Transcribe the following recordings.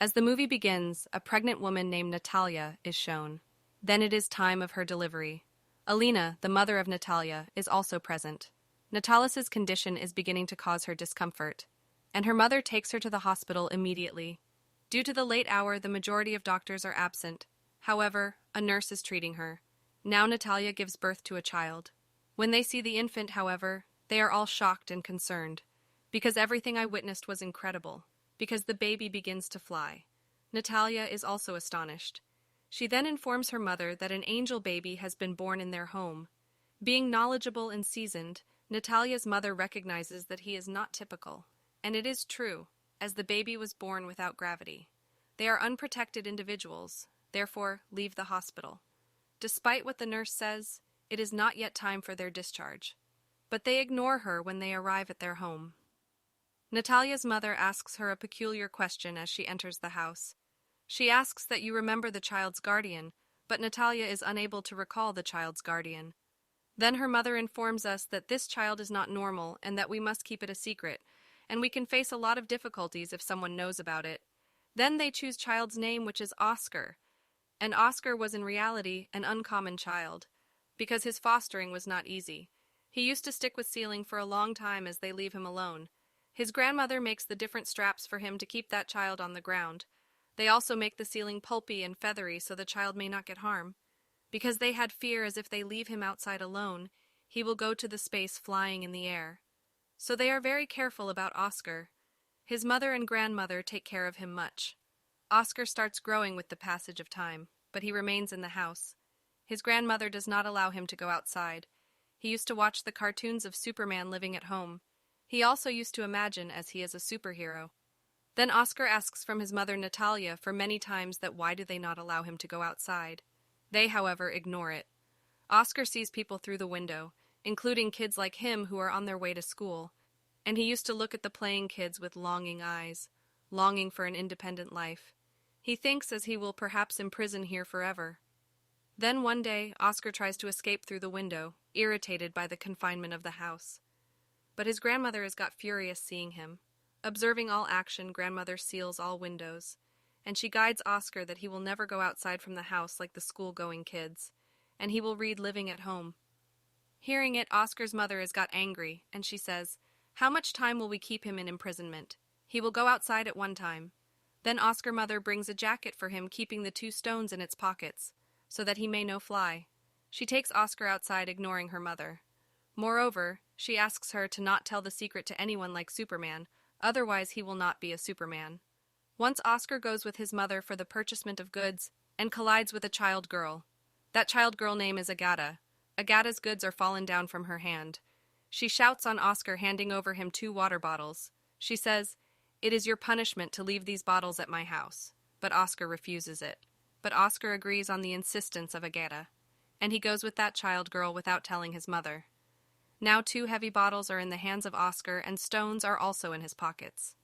As the movie begins, a pregnant woman named Natalia is shown. Then it is time of her delivery. Alina, the mother of Natalia, is also present. Natalia's condition is beginning to cause her discomfort, and her mother takes her to the hospital immediately. Due to the late hour, the majority of doctors are absent. However, a nurse is treating her. Now Natalia gives birth to a child. When they see the infant, however, they are all shocked and concerned, because everything I witnessed was incredible, because the baby begins to fly. Natalia is also astonished. She then informs her mother that an angel baby has been born in their home. Being knowledgeable and seasoned, Natalia's mother recognizes that he is not typical. And it is true, as the baby was born without gravity. They are unprotected individuals, therefore leave the hospital. Despite what the nurse says, it is not yet time for their discharge. But they ignore her when they arrive at their home. Natalia's mother asks her a peculiar question as she enters the house. She asks that you remember the child's guardian, but Natalia is unable to recall the child's guardian. Then her mother informs us that this child is not normal and that we must keep it a secret, and we can face a lot of difficulties if someone knows about it. Then they choose child's name, which is Oscar, and Oscar was in reality an uncommon child, because his fostering was not easy. He used to stick with ceiling for a long time as they leave him alone. His grandmother makes the different straps for him to keep that child on the ground. They also make the ceiling pulpy and feathery so the child may not get harm. Because they had fear as if they leave him outside alone, he will go to the space flying in the air. So they are very careful about Oscar. His mother and grandmother take care of him much. Oscar starts growing with the passage of time, but he remains in the house. His grandmother does not allow him to go outside. He used to watch the cartoons of Superman living at home. He also used to imagine as he is a superhero. Then Oscar asks from his mother Natalia for many times that why do they not allow him to go outside. They, however, ignore it. Oscar sees people through the window, including kids like him who are on their way to school, and he used to look at the playing kids with longing eyes, longing for an independent life. He thinks as he will perhaps imprison here forever. Then one day, Oscar tries to escape through the window, irritated by the confinement of the house. But his grandmother has got furious seeing him. Observing all action, grandmother seals all windows, and she guides Oscar that he will never go outside from the house like the school-going kids, and he will read living at home. Hearing it, Oscar's mother has got angry, and she says, "How much time will we keep him in imprisonment? He will go outside at one time." Then Oscar mother brings a jacket for him, keeping the 2 stones in its pockets, so that he may no fly. She takes Oscar outside, ignoring her mother. Moreover, she asks her to not tell the secret to anyone like Superman, otherwise he will not be a Superman. Once Oscar goes with his mother for the purchasement of goods and collides with a child girl. That child girl name is Agata. Agata's goods are fallen down from her hand. She shouts on Oscar, handing over him 2 water bottles. She says, "It is your punishment to leave these bottles at my house." But Oscar refuses it. But Oscar agrees on the insistence of Agata, and he goes with that child girl without telling his mother. Now 2 heavy bottles are in the hands of Oscar, and stones are also in his pockets.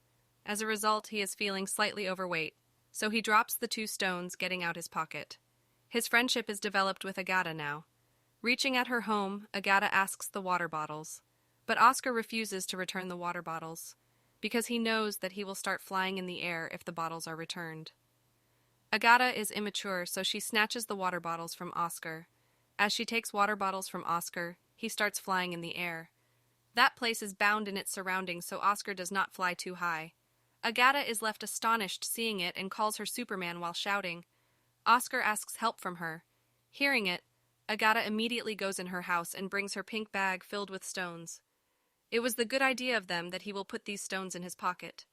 As a result, he is feeling slightly overweight, so he drops the 2 stones, getting out his pocket. His friendship is developed with Agata now. Reaching at her home, Agata asks the water bottles, but Oscar refuses to return the water bottles, because he knows that he will start flying in the air if the bottles are returned. Agata is immature, so she snatches the water bottles from Oscar. As she takes water bottles from Oscar, he starts flying in the air. That place is bound in its surroundings, so Oscar does not fly too high. Agata is left astonished seeing it and calls her Superman while shouting. Oscar asks help from her. Hearing it, Agata immediately goes in her house and brings her pink bag filled with stones. It was the good idea of them that he will put these stones in his pocket.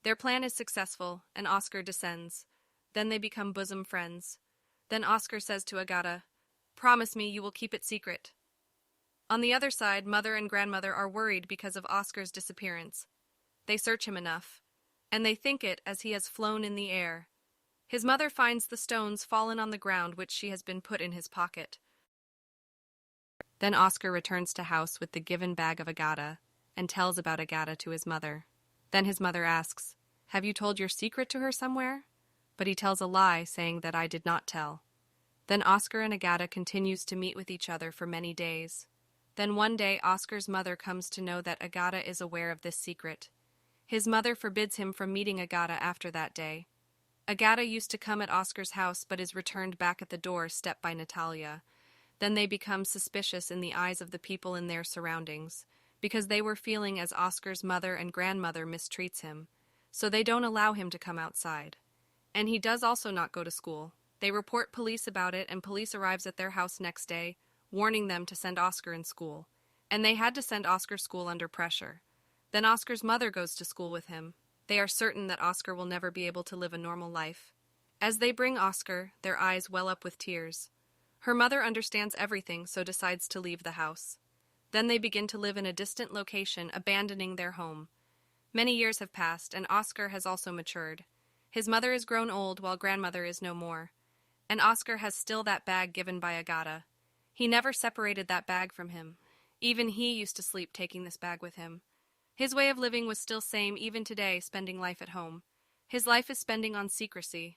Their plan is successful, and Oscar descends. Then they become bosom friends. Then Oscar says to Agata, "Promise me you will keep it secret." On the other side, mother and grandmother are worried because of Oscar's disappearance. They search him enough, and they think it as he has flown in the air. His mother finds the stones fallen on the ground which she has been put in his pocket. Then Oscar returns to house with the given bag of Agata and tells about Agata to his mother. Then his mother asks, "Have you told your secret to her somewhere?" But he tells a lie, saying that I did not tell. Then Oscar and Agata continues to meet with each other for many days. Then one day Oscar's mother comes to know that Agata is aware of this secret. His mother forbids him from meeting Agata after that day. Agata used to come at Oscar's house but is returned back at the door step by Natalia. Then they become suspicious in the eyes of the people in their surroundings, because they were feeling as Oscar's mother and grandmother mistreats him, so they don't allow him to come outside. And he does also not go to school. They report police about it, and police arrives at their house next day, warning them to send Oscar in school. And they had to send Oscar school under pressure. Then Oscar's mother goes to school with him. They are certain that Oscar will never be able to live a normal life. As they bring Oscar, their eyes well up with tears. Her mother understands everything, so decides to leave the house. Then they begin to live in a distant location, abandoning their home. Many years have passed, and Oscar has also matured. His mother is grown old, while grandmother is no more. And Oscar has still that bag given by Agata. He never separated that bag from him. Even he used to sleep taking this bag with him. His way of living was still same even today, spending life at home. His life is spending on secrecy.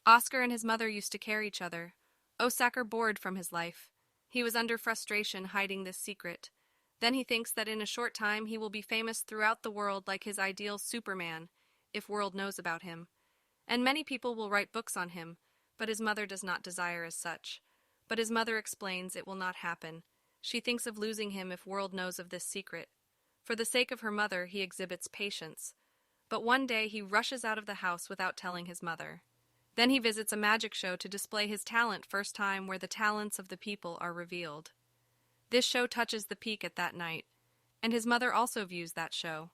Oscar and his mother used to care each other. Osaka bored from his life. He was under frustration hiding this secret. Then he thinks that in a short time he will be famous throughout the world like his ideal Superman, if world knows about him. And many people will write books on him, but his mother does not desire as such. But his mother explains it will not happen. She thinks of losing him if world knows of this secret. For the sake of her mother, he exhibits patience. But one day he rushes out of the house without telling his mother. Then he visits a magic show to display his talent first time where the talents of the people are revealed. This show touches the peak at that night, and his mother also views that show.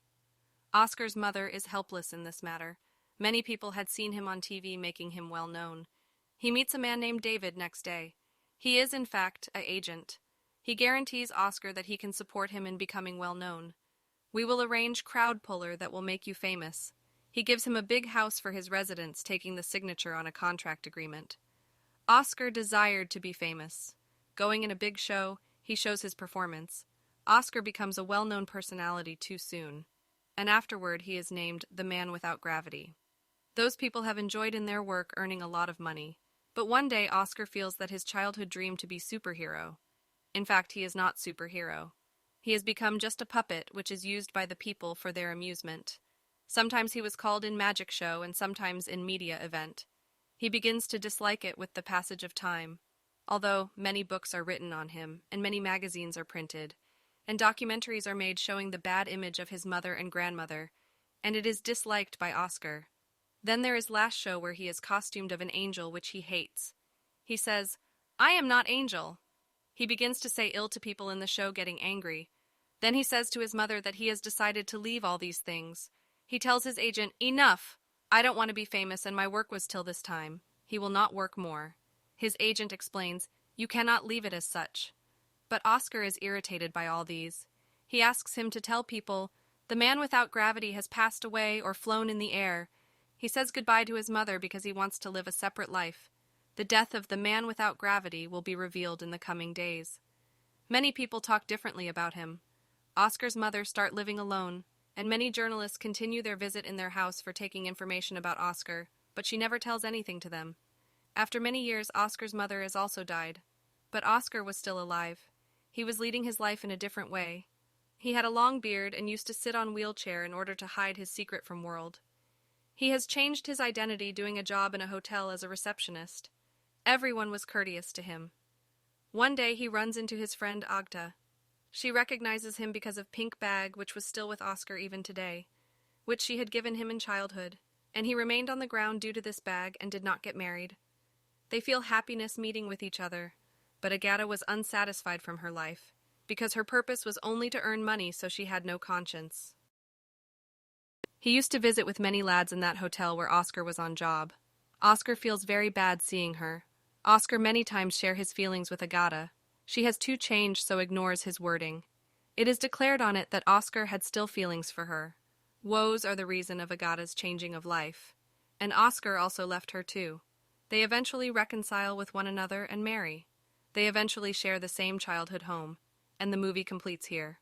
Oscar's mother is helpless in this matter. Many people had seen him on TV making him well known. He meets a man named David next day. He is, in fact, an agent. He guarantees Oscar that he can support him in becoming well known. We will arrange crowd puller that will make you famous. He gives him a big house for his residence, taking the signature on a contract agreement. Oscar desired to be famous. Going in a big show, he shows his performance. Oscar becomes a well-known personality too soon, and afterward he is named the Man Without Gravity. Those people have enjoyed in their work earning a lot of money. But one day Oscar feels that his childhood dream to be superhero. In fact, he is not superhero. He has become just a puppet which is used by the people for their amusement. Sometimes he was called in magic show and sometimes in media event. He begins to dislike it with the passage of time, although many books are written on him and many magazines are printed, and documentaries are made showing the bad image of his mother and grandmother, and it is disliked by Oscar. Then there is last show where he is costumed of an angel which he hates. He says, "I am not angel." He begins to say ill to people in the show, getting angry. Then he says to his mother that he has decided to leave all these things. He tells his agent, "Enough! I don't want to be famous and my work was till this time." He will not work more. His agent explains, "You cannot leave it as such." But Oscar is irritated by all these. He asks him to tell people, "The man without gravity has passed away or flown in the air." He says goodbye to his mother because he wants to live a separate life. The death of the man without gravity will be revealed in the coming days. Many people talk differently about him. Oscar's mother start living alone, and many journalists continue their visit in their house for taking information about Oscar, but she never tells anything to them. After many years, Oscar's mother has also died. But Oscar was still alive. He was leading his life in a different way. He had a long beard and used to sit on wheelchair in order to hide his secret from world. He has changed his identity doing a job in a hotel as a receptionist. Everyone was courteous to him. One day he runs into his friend Agta. She recognizes him because of pink bag which was still with Oscar even today, which she had given him in childhood, and he remained on the ground due to this bag and did not get married. They feel happiness meeting with each other, but Agata was unsatisfied from her life, because her purpose was only to earn money, so she had no conscience. He used to visit with many lads in that hotel where Oscar was on job. Oscar feels very bad seeing her. Oscar many times share his feelings with Agata. She has too changed, so ignores his wording. It is declared on it that Oscar had still feelings for her. Woes are the reason of Agata's changing of life. And Oscar also left her too. They eventually reconcile with one another and marry. They eventually share the same childhood home, and the movie completes here.